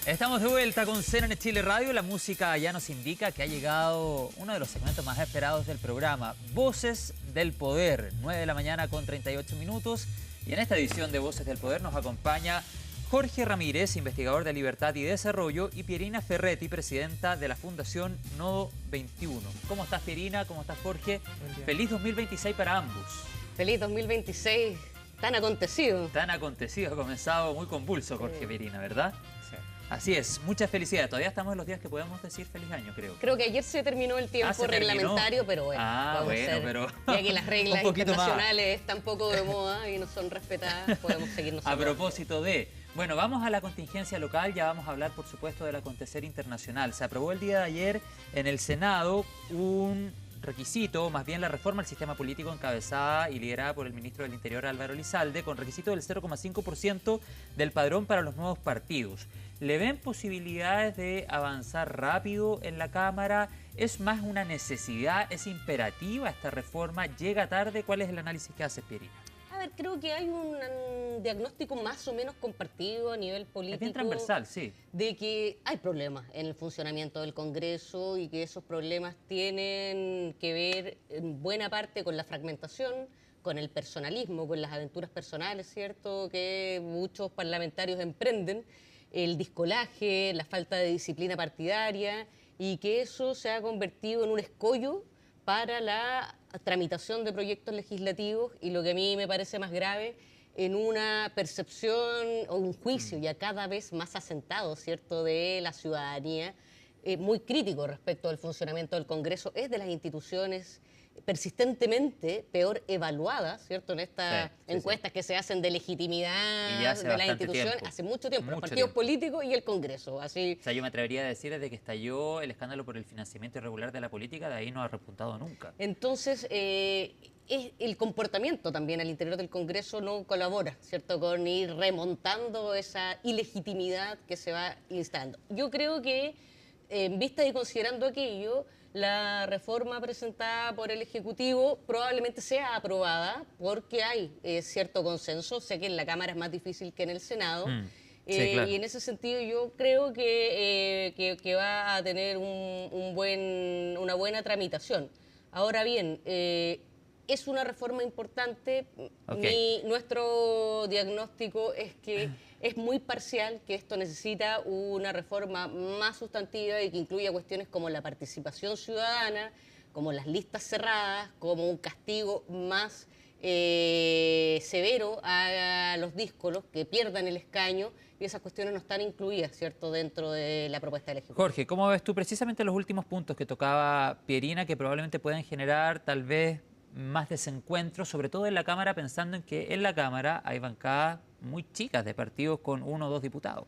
Estamos de vuelta con CNN Chile Radio. La música ya nos indica que ha llegado uno de los segmentos más esperados del programa, Voces del Poder, 9 de la mañana con 38 minutos. Y en esta edición de Voces del Poder nos acompaña Jorge Ramírez, investigador de Libertad y Desarrollo, y Pierina Ferretti, presidenta de la Fundación Nodo 21. ¿Cómo estás, Pierina? ¿Cómo estás, Jorge? Feliz 2026 para ambos. Feliz 2026, tan acontecido. Tan acontecido, ha comenzado muy convulso, Jorge, Pierina, ¿verdad? Sí. Así es, muchas felicidades. Todavía estamos en los días que podemos decir feliz año, creo. Creo que ayer se terminó el tiempo reglamentario, pero bueno. Pero... Ya que las reglas internacionales están poco de moda y no son respetadas, podemos seguirnos. A propósito de... Bueno, vamos a la contingencia local, ya vamos a hablar, por supuesto, del acontecer internacional. Se aprobó el día de ayer en el Senado un requisito, más bien la reforma al sistema político encabezada y liderada por el ministro del Interior, Álvaro Elizalde, con requisito del 0,5% del padrón para los nuevos partidos. ¿Le ven posibilidades de avanzar rápido en la Cámara? ¿Es más una necesidad? ¿Es imperativa esta reforma? ¿Llega tarde? ¿Cuál es el análisis que hace Pierina? A ver, creo que hay un diagnóstico más o menos compartido a nivel político. Es bien transversal, sí. De que hay problemas en el funcionamiento del Congreso y que esos problemas tienen que ver en buena parte con la fragmentación, con el personalismo, con las aventuras personales, ¿cierto?, que muchos parlamentarios emprenden, el discolaje, la falta de disciplina partidaria, y que eso se ha convertido en un escollo para la tramitación de proyectos legislativos y, lo que a mí me parece más grave, en una percepción o un juicio ya cada vez más asentado, ¿cierto?, de la ciudadanía, muy crítico respecto al funcionamiento del Congreso. Es de las instituciones persistentemente peor evaluadas, ¿cierto?, en estas encuestas que se hacen de legitimidad de la institución hace mucho tiempo, los partidos políticos y el Congreso. Así... O sea, yo me atrevería a decir desde que estalló el escándalo por el financiamiento irregular de la política, de ahí no ha repuntado nunca. Entonces, el comportamiento también al interior del Congreso no colabora, ¿cierto?, con ir remontando esa ilegitimidad que se va instalando. Yo creo que, en vista y considerando aquello, la reforma presentada por el Ejecutivo probablemente sea aprobada porque hay cierto consenso. Sé que en la Cámara es más difícil que en el Senado. Sí, claro. Y en ese sentido yo creo que va a tener una buena tramitación. Ahora bien, es una reforma importante. Nuestro diagnóstico es que es muy parcial, que esto necesita una reforma más sustantiva y que incluya cuestiones como la participación ciudadana, como las listas cerradas, como un castigo más severo a los díscolos que pierdan el escaño, y esas cuestiones no están incluidas, ¿cierto?, dentro de la propuesta del Ejecutivo. Jorge, ¿cómo ves tú precisamente los últimos puntos que tocaba Pierina, que probablemente pueden generar tal vez más desencuentros, sobre todo en la Cámara, pensando en que en la Cámara hay bancadas muy chicas de partidos con 1 o 2 diputados?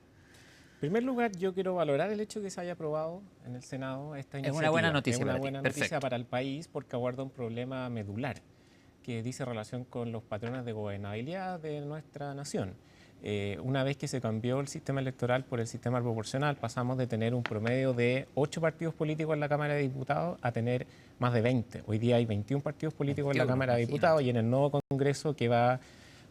En primer lugar, yo quiero valorar el hecho de que se haya aprobado en el Senado esta iniciativa. Es una buena noticia, es una buena noticia para el país, porque aborda un problema medular que dice relación con los patrones de gobernabilidad de nuestra nación. Una vez que se cambió el sistema electoral por el sistema proporcional, pasamos de tener un promedio de 8 partidos políticos en la Cámara de Diputados a tener más de 20. Hoy día hay 21 partidos políticos en la Cámara de Diputados, y en el nuevo Congreso que va a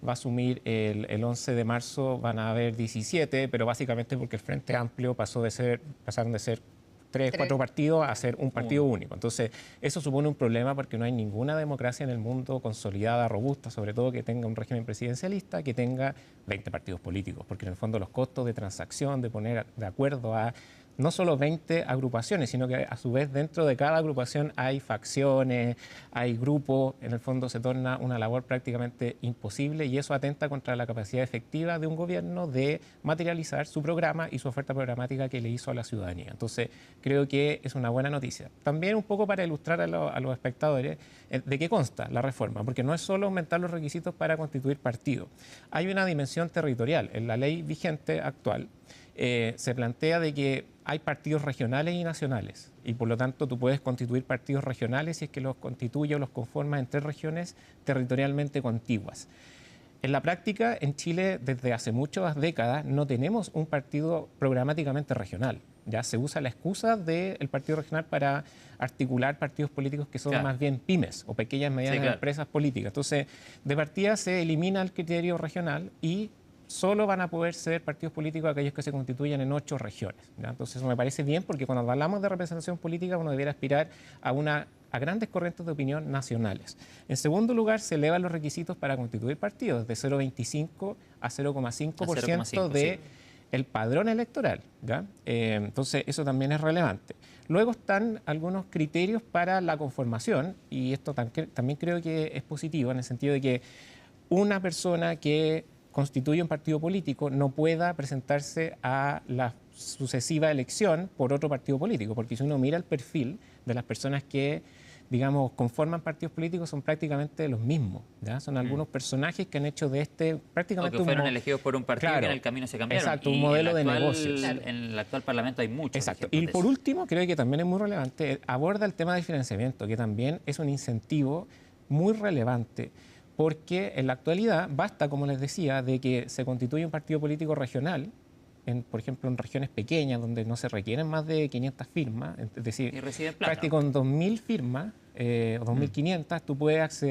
asumir el 11 de marzo van a haber 17, pero básicamente porque el Frente Amplio pasaron de ser 3, 4 partidos a ser un partido único. Entonces, eso supone un problema porque no hay ninguna democracia en el mundo consolidada, robusta, sobre todo que tenga un régimen presidencialista, que tenga 20 partidos políticos, porque en el fondo los costos de transacción, de poner de acuerdo a no solo 20 agrupaciones, sino que a su vez dentro de cada agrupación hay facciones, hay grupos, en el fondo se torna una labor prácticamente imposible, y eso atenta contra la capacidad efectiva de un gobierno de materializar su programa y su oferta programática que le hizo a la ciudadanía. Entonces, creo que es una buena noticia. También un poco para ilustrar a los espectadores de qué consta la reforma, porque no es solo aumentar los requisitos para constituir partido. Hay una dimensión territorial. En la ley vigente actual se plantea de que hay partidos regionales y nacionales, y por lo tanto tú puedes constituir partidos regionales si es que los constituye o los conformas en 3 regiones territorialmente contiguas. En la práctica, en Chile, desde hace muchas décadas, no tenemos un partido programáticamente regional. Ya se usa la excusa del partido regional para articular partidos políticos que son más bien pymes o pequeñas y medianas empresas políticas. Entonces, de partida se elimina el criterio regional y solo van a poder ser partidos políticos aquellos que se constituyan en 8 regiones, ¿ya? Entonces eso me parece bien porque cuando hablamos de representación política uno debiera aspirar a grandes corrientes de opinión nacionales. En segundo lugar, se elevan los requisitos para constituir partidos de 0,25 a 0,5% del padrón electoral, ¿ya? Entonces eso también es relevante. Luego están algunos criterios para la conformación y esto también creo que es positivo en el sentido de que una persona que constituye un partido político no pueda presentarse a la sucesiva elección por otro partido político, porque si uno mira el perfil de las personas que, digamos, conforman partidos políticos, son prácticamente los mismos, ¿ya? Son algunos personajes que han hecho de prácticamente o que fueron elegidos por un partido, claro, que en el camino se cambiaron. Exacto, un modelo de negocios. Claro. En el actual Parlamento hay muchos. Exacto. Y por último, creo que también es muy relevante, aborda el tema del financiamiento, que también es un incentivo muy relevante, porque en la actualidad basta, como les decía, de que se constituya un partido político regional, por ejemplo, en regiones pequeñas donde no se requieren más de 500 firmas, es decir, prácticamente con 2.000 firmas o 2.500 tú puedes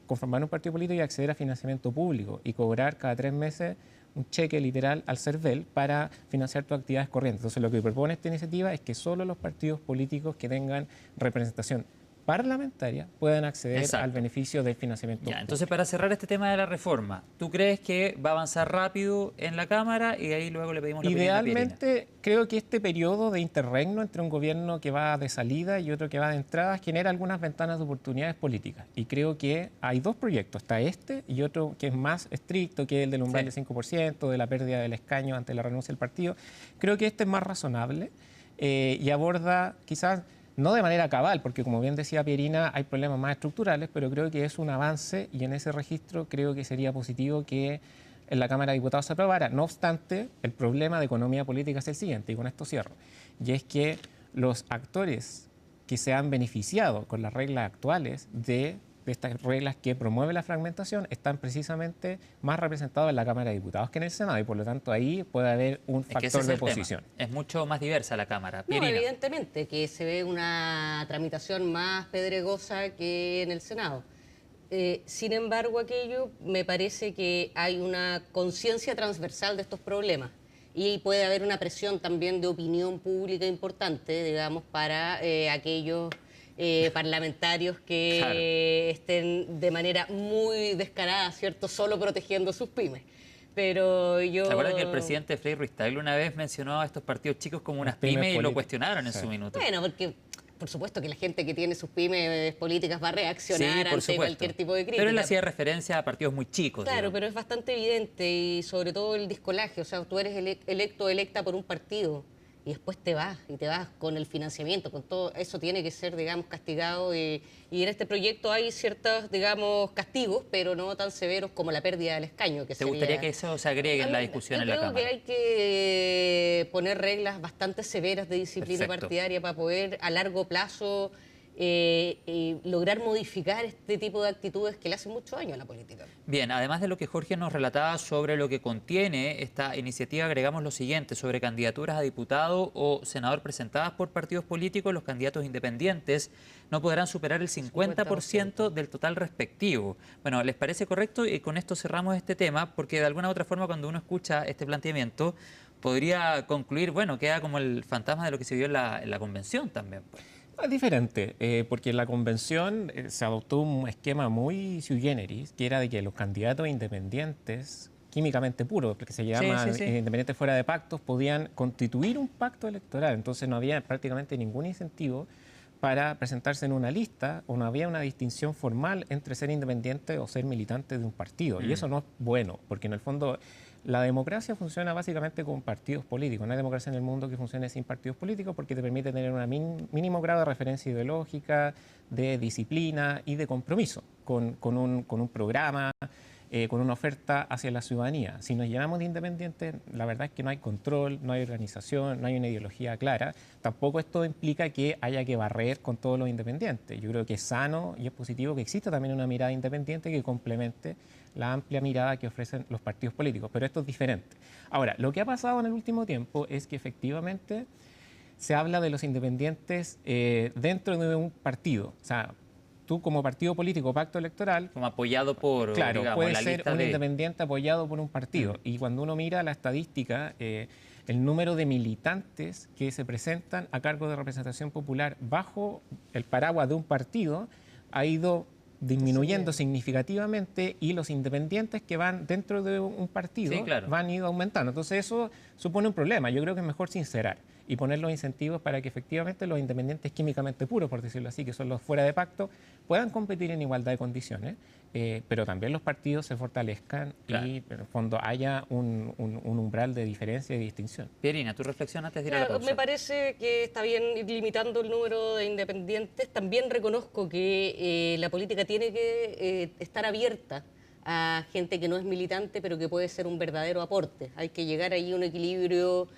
conformar un partido político y acceder a financiamiento público y cobrar cada 3 meses un cheque literal al CERVEL para financiar tus actividades corrientes. Entonces, lo que propone esta iniciativa es que solo los partidos políticos que tengan representación parlamentaria puedan acceder al beneficio del financiamiento público. Entonces, para cerrar este tema de la reforma, ¿tú crees que va a avanzar rápido en la Cámara y ahí luego le pedimos la opinión de Pierina? Idealmente, creo que este periodo de interregno entre un gobierno que va de salida y otro que va de entrada genera algunas ventanas de oportunidades políticas. Y creo que hay 2 proyectos, está este y otro que es más estricto, que es el del umbral del 5%, de la pérdida del escaño ante la renuncia del partido. Creo que este es más razonable y aborda quizás no de manera cabal, porque como bien decía Pierina, hay problemas más estructurales, pero creo que es un avance y en ese registro creo que sería positivo que en la Cámara de Diputados se aprobara. No obstante, el problema de economía política es el siguiente, y con esto cierro, y es que los actores que se han beneficiado con las reglas actuales de estas reglas que promueven la fragmentación están precisamente más representados en la Cámara de Diputados que en el Senado y por lo tanto ahí puede haber un factor de oposición. Es mucho más diversa la Cámara. No, evidentemente que se ve una tramitación más pedregosa que en el Senado. Sin embargo, aquello me parece que hay una conciencia transversal de estos problemas y puede haber una presión también de opinión pública importante, digamos, para aquellos parlamentarios que estén de manera muy descarada, ¿cierto?, solo protegiendo sus pymes. Pero yo... ¿Se acuerdan que el presidente Frei Ruiz-Tagle una vez mencionó a estos partidos chicos como unas pymes y lo cuestionaron en su minuto? Bueno, porque por supuesto que la gente que tiene sus pymes políticas va a reaccionar ante cualquier tipo de crítica. Pero él hacía referencia a partidos muy chicos. Claro, digamos. pero es bastante evidente y sobre todo el discolaje. O sea, tú eres electo o electa por un partido y después te vas con el financiamiento, con todo eso tiene que ser, digamos, castigado y en este proyecto hay ciertos, digamos, castigos, pero no tan severos como la pérdida del escaño. ¿Te gustaría que eso se agregue en la discusión en la Cámara? Yo creo que hay que poner reglas bastante severas de disciplina partidaria para poder a largo plazo lograr modificar este tipo de actitudes que le hacen mucho daño a la política. Bien, además de lo que Jorge nos relataba sobre lo que contiene esta iniciativa, agregamos lo siguiente: sobre candidaturas a diputado o senador presentadas por partidos políticos, los candidatos independientes no podrán superar el 50% del total respectivo. Bueno, ¿les parece correcto? Y con esto cerramos este tema, porque de alguna u otra forma cuando uno escucha este planteamiento podría concluir, bueno, queda como el fantasma de lo que se vio en la convención también, pues. Es diferente, porque en la convención se adoptó un esquema muy sui generis, que era de que los candidatos independientes, químicamente puros, que se llaman independientes fuera de pactos, podían constituir un pacto electoral. Entonces no había prácticamente ningún incentivo para presentarse en una lista o no había una distinción formal entre ser independiente o ser militante de un partido. Y eso no es bueno, porque en el fondo la democracia funciona básicamente con partidos políticos. No hay democracia en el mundo que funcione sin partidos políticos porque te permite tener un mínimo grado de referencia ideológica, de disciplina y de compromiso con un programa, con una oferta hacia la ciudadanía. Si nos llenamos de independientes, la verdad es que no hay control, no hay organización, no hay una ideología clara. Tampoco esto implica que haya que barrer con todos los independientes. Yo creo que es sano y es positivo que exista también una mirada independiente que complemente la amplia mirada que ofrecen los partidos políticos, pero esto es diferente. Ahora, lo que ha pasado en el último tiempo es que efectivamente se habla de los independientes dentro de un partido. O sea, tú como partido político, pacto electoral, como apoyado por, claro, digamos, puede la ser lista un de... independiente apoyado por un partido. Y cuando uno mira la estadística, el número de militantes que se presentan a cargo de representación popular bajo el paraguas de un partido ha ido disminuyendo significativamente, y los independientes que van dentro de un partido Sí, claro. van ido aumentando. Entonces eso supone un problema. Yo creo que es mejor sincerar y poner los incentivos para que efectivamente los independientes químicamente puros, por decirlo así, que son los fuera de pacto, puedan competir en igualdad de condiciones, pero también los partidos se fortalezcan, Claro. y en el fondo haya un umbral de diferencia y distinción. Pierina, tu reflexión antes de ir a la Claro, pausa. me parece que está bien ir limitando el número de independientes. También reconozco que la política tiene que estar abierta a gente que no es militante, pero que puede ser un verdadero aporte. Hay que llegar ahí a un equilibrio,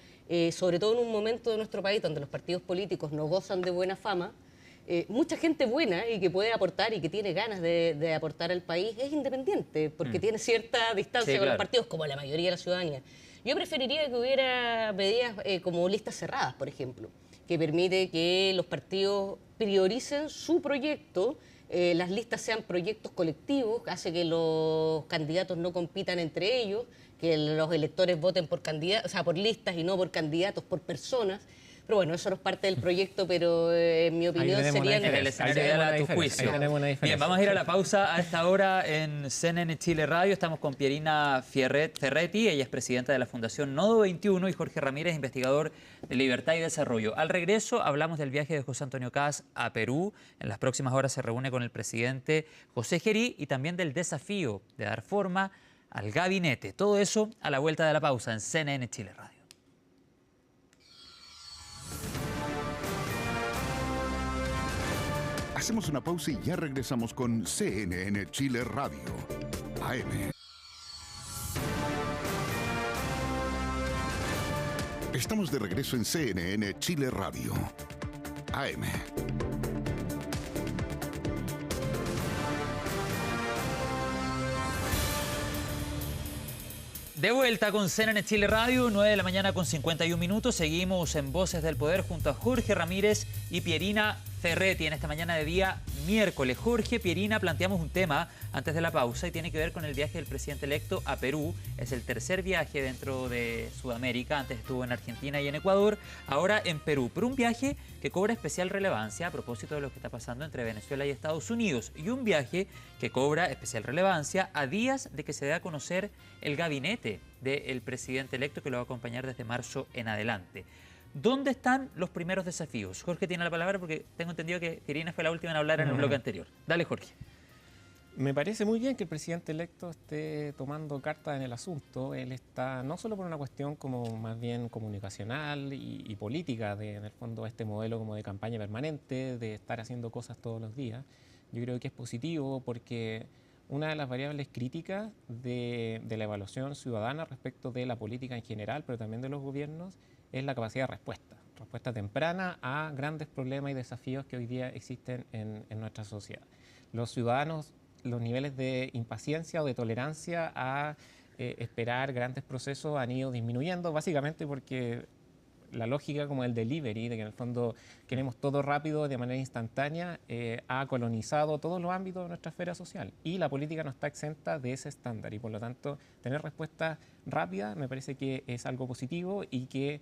sobre todo en un momento de nuestro país donde los partidos políticos no gozan de buena fama. Mucha gente buena y que puede aportar y que tiene ganas de aportar al país es independiente, porque tiene cierta distancia Sí, con claro. los partidos, como la mayoría de la ciudadanía. Yo preferiría que hubiera medidas como listas cerradas, por ejemplo, que permite que los partidos prioricen su proyecto, las listas sean proyectos colectivos, hace que los candidatos no compitan entre ellos, que los electores voten por candidatos, o sea, por listas y no por candidatos, por personas. Pero bueno, eso no es parte del proyecto, pero en mi opinión tenemos una serían... En el diferencia. escenario Ahí tenemos ideal a una tu diferencia. juicio. Ahí tenemos una Bien, diferencia. vamos a ir a la pausa a esta hora en CNN Chile Radio. Estamos con Pierina Ferretti, ella es presidenta de la Fundación Nodo 21, y Jorge Ramírez, investigador de Libertad y Desarrollo. Al regreso hablamos del viaje de José Antonio Kast a Perú. En las próximas horas se reúne con el presidente José Gerí, y también del desafío de dar forma al gabinete. Todo eso a la vuelta de la pausa en CNN Chile Radio. Hacemos una pausa y ya regresamos con CNN Chile Radio, AM. Estamos de regreso en CNN Chile Radio, AM. De vuelta con CNN Chile Radio, 9 de la mañana con 51 minutos. Seguimos en Voces del Poder junto a Jorge Ramírez y Pierina Ferretti en esta mañana de día miércoles. Jorge, Pierina, planteamos un tema antes de la pausa y tiene que ver con el viaje del presidente electo a Perú. Es el tercer viaje dentro de Sudamérica. Antes estuvo en Argentina y en Ecuador, ahora en Perú. Pero un viaje que cobra especial relevancia a propósito de lo que está pasando entre Venezuela y Estados Unidos. Y un viaje que cobra especial relevancia a días de que se dé a conocer el gabinete del presidente electo, que lo va a acompañar desde marzo en adelante. ¿Dónde están los primeros desafíos? Jorge tiene la palabra porque tengo entendido que Pierina fue la última en hablar en el bloque anterior. Dale, Jorge. Me parece muy bien que el presidente electo esté tomando cartas en el asunto. Él está, no solo por una cuestión como más bien comunicacional y política, en el fondo este modelo como de campaña permanente, de estar haciendo cosas todos los días. Yo creo que es positivo porque una de las variables críticas de la evaluación ciudadana respecto de la política en general, pero también de los gobiernos, es la capacidad de respuesta temprana a grandes problemas y desafíos que hoy día existen en nuestra sociedad. Los ciudadanos, los niveles de impaciencia o de tolerancia a esperar grandes procesos han ido disminuyendo, básicamente porque la lógica como el delivery, de que en el fondo queremos todo rápido, de manera instantánea, ha colonizado todos los ámbitos de nuestra esfera social. Y la política no está exenta de ese estándar. Y por lo tanto, tener respuestas rápidas me parece que es algo positivo, y que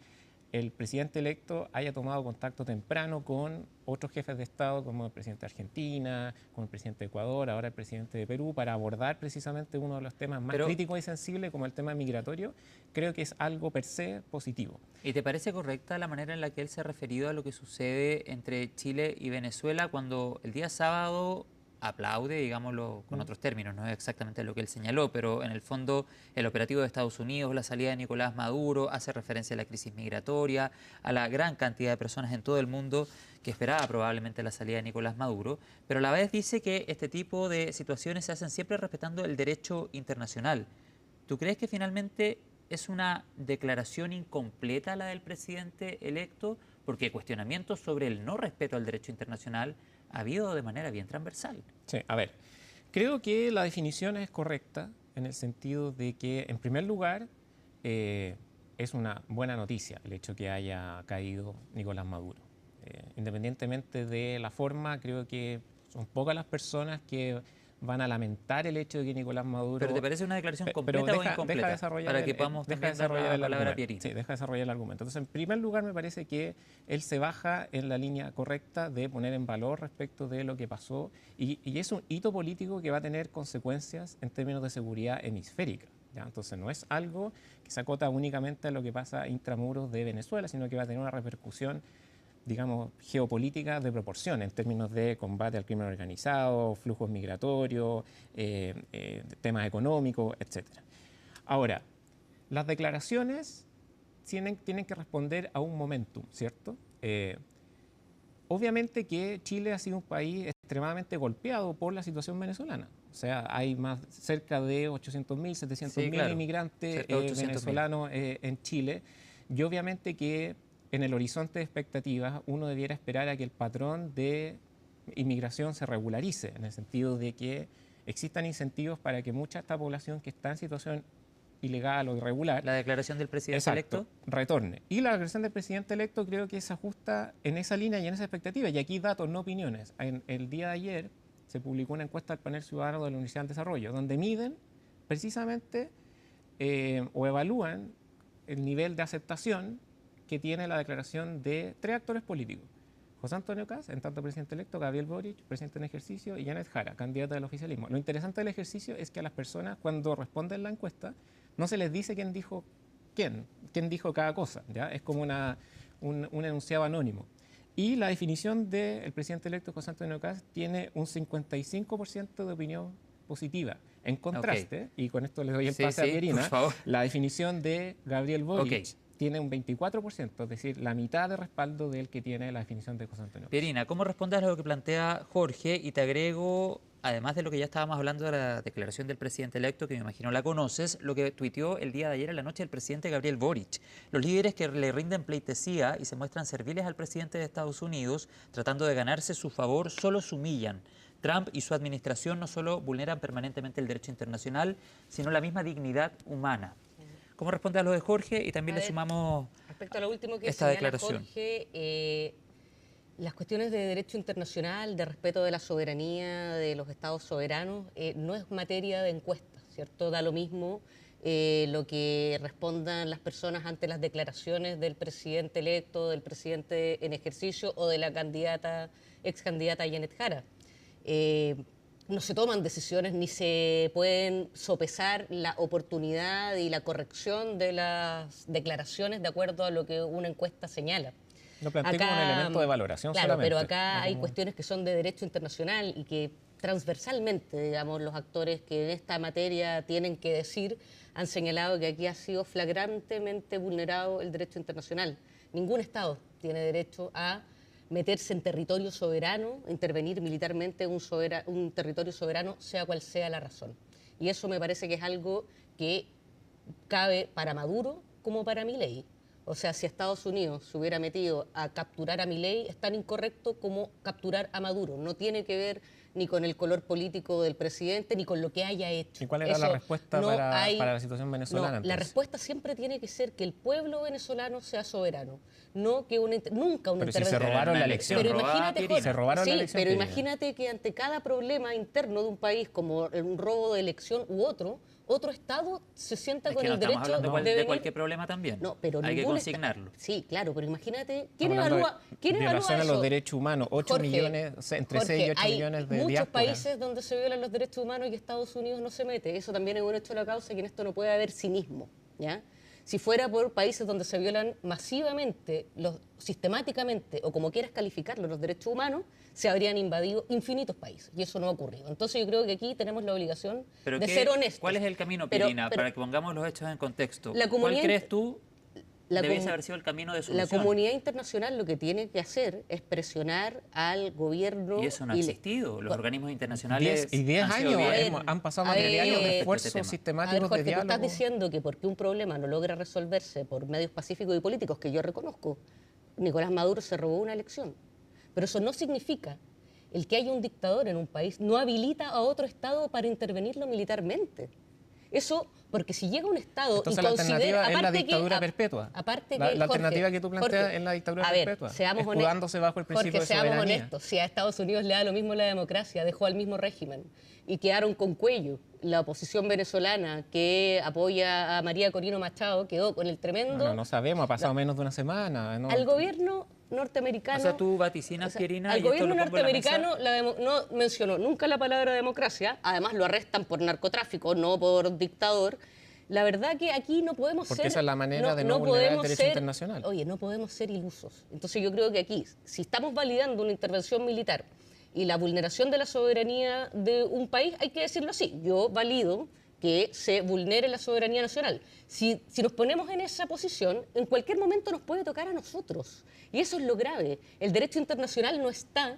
el presidente electo haya tomado contacto temprano con otros jefes de Estado, como el presidente de Argentina, con el presidente de Ecuador, ahora el presidente de Perú, para abordar precisamente uno de los temas más críticos y sensibles, como el tema migratorio, creo que es algo per se positivo. ¿Y te parece correcta la manera en la que él se ha referido a lo que sucede entre Chile y Venezuela cuando el día sábado aplaude, digámoslo con otros términos, no es exactamente lo que él señaló, pero en el fondo el operativo de Estados Unidos, la salida de Nicolás Maduro, hace referencia a la crisis migratoria, a la gran cantidad de personas en todo el mundo que esperaba probablemente la salida de Nicolás Maduro, pero a la vez dice que este tipo de situaciones se hacen siempre respetando el derecho internacional. ¿Tú crees que finalmente es una declaración incompleta la del presidente electo? Porque cuestionamientos sobre el no respeto al derecho internacional ha habido de manera bien transversal. Sí, a ver, creo que la definición es correcta en el sentido de que, en primer lugar, es una buena noticia el hecho que haya caído Nicolás Maduro. Independientemente de la forma, creo que Son pocas las personas que van a lamentar el hecho de que Nicolás Maduro... ¿Pero te parece una declaración completa pero o incompleta? Para que podamos también dar la palabra a Pierina. Sí, deja desarrollar el argumento. Entonces, en primer lugar, me parece que él se baja en la línea correcta de poner en valor respecto de lo que pasó y es un hito político que va a tener consecuencias en términos de seguridad hemisférica, ¿ya? Entonces, no es algo que se acota únicamente a lo que pasa intramuros de Venezuela, sino que va a tener una repercusión, digamos, geopolítica de proporción en términos de combate al crimen organizado, flujos migratorios, temas económicos, etc. Ahora, las declaraciones tienen que responder a un momentum, ¿cierto? Obviamente que Chile ha sido un país extremadamente golpeado por la situación venezolana. O sea, hay cerca de 800.000, 700.000 inmigrantes venezolanos en Chile. Y obviamente que en el horizonte de expectativas uno debiera esperar a que el patrón de inmigración se regularice, en el sentido de que existan incentivos para que mucha de esta población que está en situación ilegal o irregular... La declaración del presidente electo. Retorne. Y la declaración del presidente electo creo que se ajusta en esa línea y en esa expectativa. Y aquí datos, no opiniones. El día de ayer se publicó una encuesta del panel ciudadano de la Universidad del Desarrollo, donde miden precisamente o evalúan el nivel de aceptación que tiene la declaración de 3 actores políticos. José Antonio Kast, en tanto presidente electo, Gabriel Boric, presidente en ejercicio, y Janet Jara, candidata del oficialismo. Lo interesante del ejercicio es que a las personas, cuando responden la encuesta, no se les dice quién dijo cada cosa, ¿ya? Es como un enunciado anónimo. Y la definición del presidente electo José Antonio Kast tiene un 55% de opinión positiva. En contraste, y con esto le doy el pase a Pierina, la definición de Gabriel Boric tiene un 24%, es decir, la mitad de respaldo del que tiene la definición de José Antonio Kast. Pierina, ¿cómo respondes a lo que plantea Jorge? Y te agrego, además de lo que ya estábamos hablando de la declaración del presidente electo, que me imagino la conoces, lo que tuiteó el día de ayer en la noche el presidente Gabriel Boric. Los líderes que le rinden pleitesía y se muestran serviles al presidente de Estados Unidos, tratando de ganarse su favor, solo se humillan. Trump y su administración no solo vulneran permanentemente el derecho internacional, sino la misma dignidad humana. ¿Cómo responde a lo de Jorge? Y también le sumamos respecto a lo último que esta declaración. Jorge, las cuestiones de derecho internacional, de respeto de la soberanía de los estados soberanos, no es materia de encuesta, ¿cierto? Da lo mismo lo que respondan las personas ante las declaraciones del presidente electo, del presidente en ejercicio o de la ex candidata Janet Jara. No se toman decisiones ni se pueden sopesar la oportunidad y la corrección de las declaraciones de acuerdo a lo que una encuesta señala. Lo plantea como un elemento de valoración claro, solamente. Pero acá hay cuestiones que son de derecho internacional y que transversalmente, digamos, los actores que en esta materia tienen que decir han señalado que aquí ha sido flagrantemente vulnerado el derecho internacional. Ningún Estado tiene derecho a meterse en territorio soberano, intervenir militarmente en un territorio soberano, sea cual sea la razón. Y eso me parece que es algo que cabe para Maduro como para Milei. O sea, si Estados Unidos se hubiera metido a capturar a Milei, es tan incorrecto como capturar a Maduro. No tiene que ver ni con el color político del presidente, ni con lo que haya hecho. ¿Y cuál era la respuesta para la situación venezolana? La respuesta siempre tiene que ser que el pueblo venezolano sea soberano, no que nunca una intervención. Pero si se robaron la elección. Pero imagínate, se robaron la elección. Pero imagínate que ante cada problema interno de un país, como un robo de elección u otro Estado se sienta con el derecho de venir... de cualquier problema también. No, pero hay que consignarlo. Sí, claro, pero imagínate, ¿quién evalúa violación eso? a los derechos humanos, 8 Jorge, millones, entre 6 y 8 millones de muchos diáspora. países donde se violan los derechos humanos y Estados Unidos no se mete. Eso también es un hecho de la causa que en esto no puede haber cinismo, ¿ya? Si fuera por países donde se violan masivamente, sistemáticamente, o como quieras calificarlo, los derechos humanos, se habrían invadido infinitos países. Y eso no ha ocurrido. Entonces yo creo que aquí tenemos la obligación de ser honestos. ¿Cuál es el camino, Pierina, para que pongamos los hechos en contexto? ¿Cuál crees tú debiese haber sido el camino de solución? La comunidad internacional lo que tiene que hacer es presionar al gobierno. Y eso no ha existido. Los organismos internacionales 10 años han pasado más de años de esfuerzos sistemáticos de diálogo. Tú estás diciendo que porque un problema no logra resolverse por medios pacíficos y políticos, que yo reconozco, Nicolás Maduro se robó una elección. Pero eso no significa el que haya un dictador en un país, no habilita a otro Estado para intervenirlo militarmente. Eso, porque si llega un Estado Entonces y la considera... alternativa es la aparte que- dictadura perpetua. Aparte que, La Jorge, alternativa que tú planteas Jorge, es la dictadura a ver, perpetua, seamos honestos. escudándose bajo el principio Jorge, de seamos soberanía. honestos. Si a Estados Unidos le da lo mismo la democracia, dejó al mismo régimen y quedaron con cuello. La oposición venezolana que apoya a María Corina Machado quedó con el tremendo... No sabemos, ha pasado menos de una semana. ¿no? Al gobierno norteamericano... O sea, tú vaticinas, Pierina, al y esto gobierno lo pongo en la mesa. norteamericano no mencionó nunca la palabra democracia, además lo arrestan por narcotráfico, no por dictador. La verdad que aquí no podemos Porque ser... esa es la manera de no vulnerar el podemos derecho ser- internacional. Oye, no podemos ser ilusos. Entonces yo creo que aquí, si estamos validando una intervención militar y la vulneración de la soberanía de un país, hay que decirlo así. Yo valido que se vulnere la soberanía nacional. Si nos ponemos en esa posición, en cualquier momento nos puede tocar a nosotros. Y eso es lo grave. El derecho internacional no está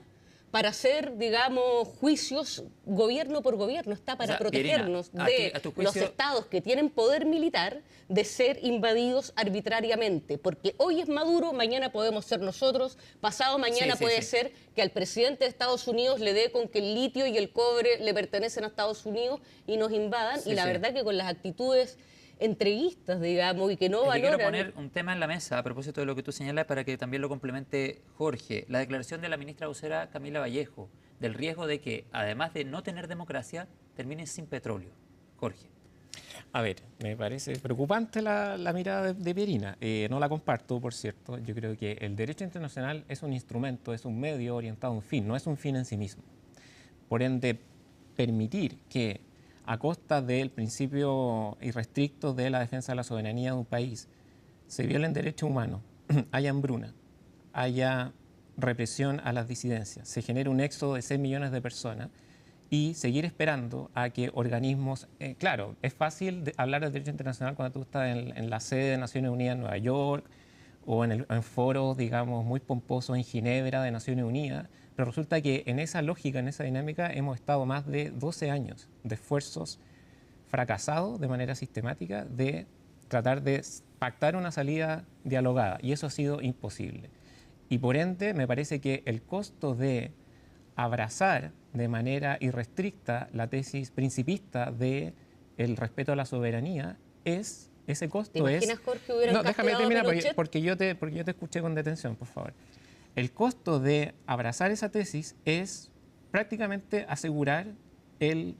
para hacer, digamos, juicios gobierno por gobierno, está para O sea, protegernos Pierina, de a tu los juicio- estados que tienen poder militar de ser invadidos arbitrariamente, porque hoy es Maduro, mañana podemos ser nosotros, pasado mañana Sí, puede sí. ser que al presidente de Estados Unidos le dé con que el litio y el cobre le pertenecen a Estados Unidos y nos invadan, Sí, y la sí. verdad que con las actitudes entreguistas, digamos, y que no Es que quiero valoran... poner un tema en la mesa a propósito de lo que tú señalas para que también lo complemente Jorge. La declaración de la ministra vocera Camila Vallejo del riesgo de que, además de no tener democracia, terminen sin petróleo. Jorge. A ver, me parece preocupante la mirada de Pierina. No la comparto, por cierto. Yo creo que el derecho internacional es un instrumento, es un medio orientado a un fin, no es un fin en sí mismo. Por ende, permitir que a costa del principio irrestricto de la defensa de la soberanía de un país se violen derechos humanos, haya hambruna, haya represión a las disidencias, se genera un éxodo de 6 millones de personas y seguir esperando a que organismos... claro, es fácil hablar del derecho internacional cuando tú estás en la sede de Naciones Unidas en Nueva York o en foros, digamos, muy pomposos en Ginebra de Naciones Unidas, pero resulta que en esa lógica, en esa dinámica, hemos estado más de 12 años de esfuerzos fracasados de manera sistemática de tratar de pactar una salida dialogada, y eso ha sido imposible. Y por ende, me parece que el costo de abrazar de manera irrestricta la tesis principista de el respeto a la soberanía es, ese costo ¿Te imaginas, Jorge, hubieran No, déjame castigado a terminar Pinochet? porque yo te escuché con detención, por favor. El costo de abrazar esa tesis es prácticamente asegurar el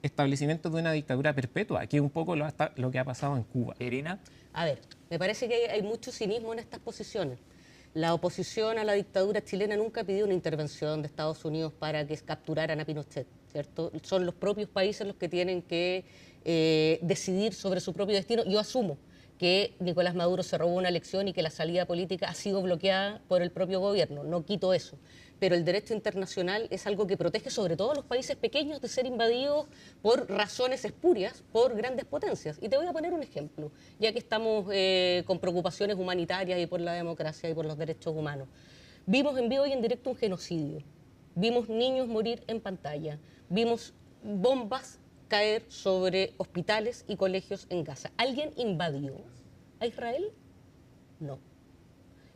establecimiento de una dictadura perpetua, que es un poco lo que ha pasado en Cuba. Irina. A ver, me parece que hay mucho cinismo en estas posiciones. La oposición a la dictadura chilena nunca pidió una intervención de Estados Unidos para que capturaran a Pinochet, ¿cierto? Son los propios países los que tienen que decidir sobre su propio destino. Yo asumo que Nicolás Maduro se robó una elección y que la salida política ha sido bloqueada por el propio gobierno. No quito eso. Pero el derecho internacional es algo que protege sobre todo a los países pequeños de ser invadidos por razones espurias por grandes potencias. Y te voy a poner un ejemplo, ya que estamos con preocupaciones humanitarias y por la democracia y por los derechos humanos. Vimos en vivo y en directo un genocidio. Vimos niños morir en pantalla. Vimos bombas caer sobre hospitales y colegios en Gaza. ¿Alguien invadió a Israel? No.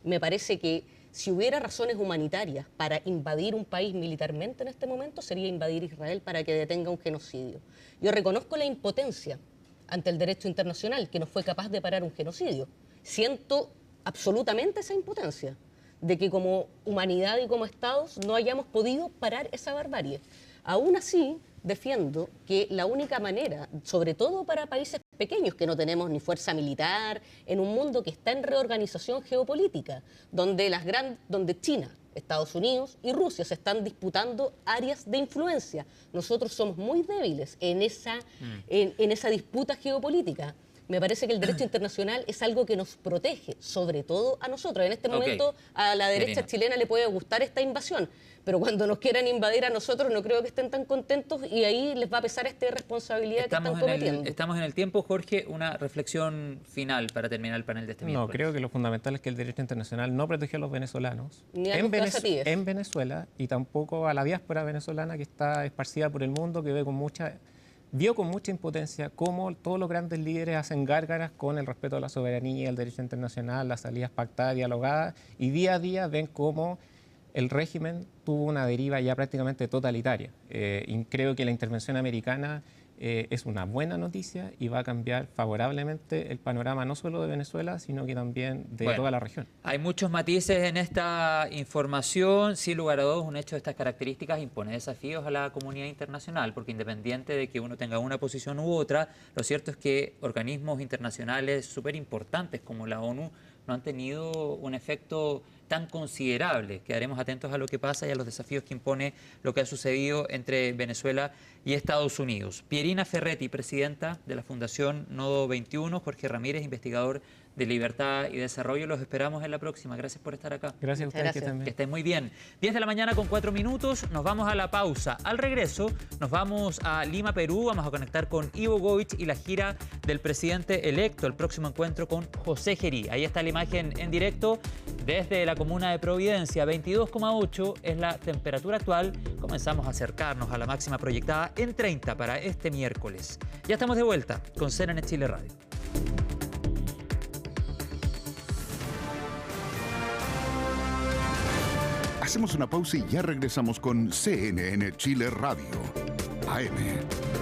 Me parece que si hubiera razones humanitarias para invadir un país militarmente en este momento, sería invadir Israel para que detenga un genocidio. Yo reconozco la impotencia ante el derecho internacional, que no fue capaz de parar un genocidio. Siento absolutamente esa impotencia de que como humanidad y como Estados no hayamos podido parar esa barbarie. Aún así, defiendo que la única manera, sobre todo para países pequeños que no tenemos ni fuerza militar, en un mundo que está en reorganización geopolítica, donde China, Estados Unidos y Rusia se están disputando áreas de influencia. Nosotros somos muy débiles en esa disputa geopolítica. Me parece que el derecho internacional es algo que nos protege, sobre todo a nosotros. En este momento a la derecha chilena le puede gustar esta invasión, pero cuando nos quieran invadir a nosotros no creo que estén tan contentos y ahí les va a pesar esta irresponsabilidad que están cometiendo. Estamos en el tiempo, Jorge. Una reflexión final para terminar el panel de este miércoles. No, creo que lo fundamental es que el derecho internacional no protege a los venezolanos Ni a los cazatíes. en Venezuela y tampoco a la diáspora venezolana que está esparcida por el mundo, que vio con mucha impotencia cómo todos los grandes líderes hacen gárgaras con el respeto a la soberanía, el derecho internacional, las salidas pactadas, dialogadas, y día a día ven cómo el régimen tuvo una deriva ya prácticamente totalitaria. Y creo que la intervención americana es una buena noticia y va a cambiar favorablemente el panorama no solo de Venezuela, sino que también de toda la región. Hay muchos matices en esta información. Sin lugar a dudas, un hecho de estas características impone desafíos a la comunidad internacional, porque independiente de que uno tenga una posición u otra, lo cierto es que organismos internacionales súper importantes como la ONU no han tenido un efecto tan considerable. Quedaremos atentos a lo que pasa y a los desafíos que impone lo que ha sucedido entre Venezuela y Estados Unidos. Pierina Ferretti, presidenta de la Fundación Nodo 21, Jorge Ramírez, investigador de Libertad y Desarrollo. Los esperamos en la próxima. Gracias por estar acá. Gracias a ustedes. Que estén muy bien. 10 de la mañana con 4 minutos. Nos vamos a la pausa. Al regreso nos vamos a Lima, Perú. Vamos a conectar con Ivo Goich y la gira del presidente electo. El próximo encuentro con José Gerí. Ahí está la imagen en directo desde la comuna de Providencia. 22,8 es la temperatura actual. Comenzamos a acercarnos a la máxima proyectada en 30 para este miércoles. Ya estamos de vuelta con CNN Chile Radio. Hacemos una pausa y ya regresamos con CNN Chile Radio, AM.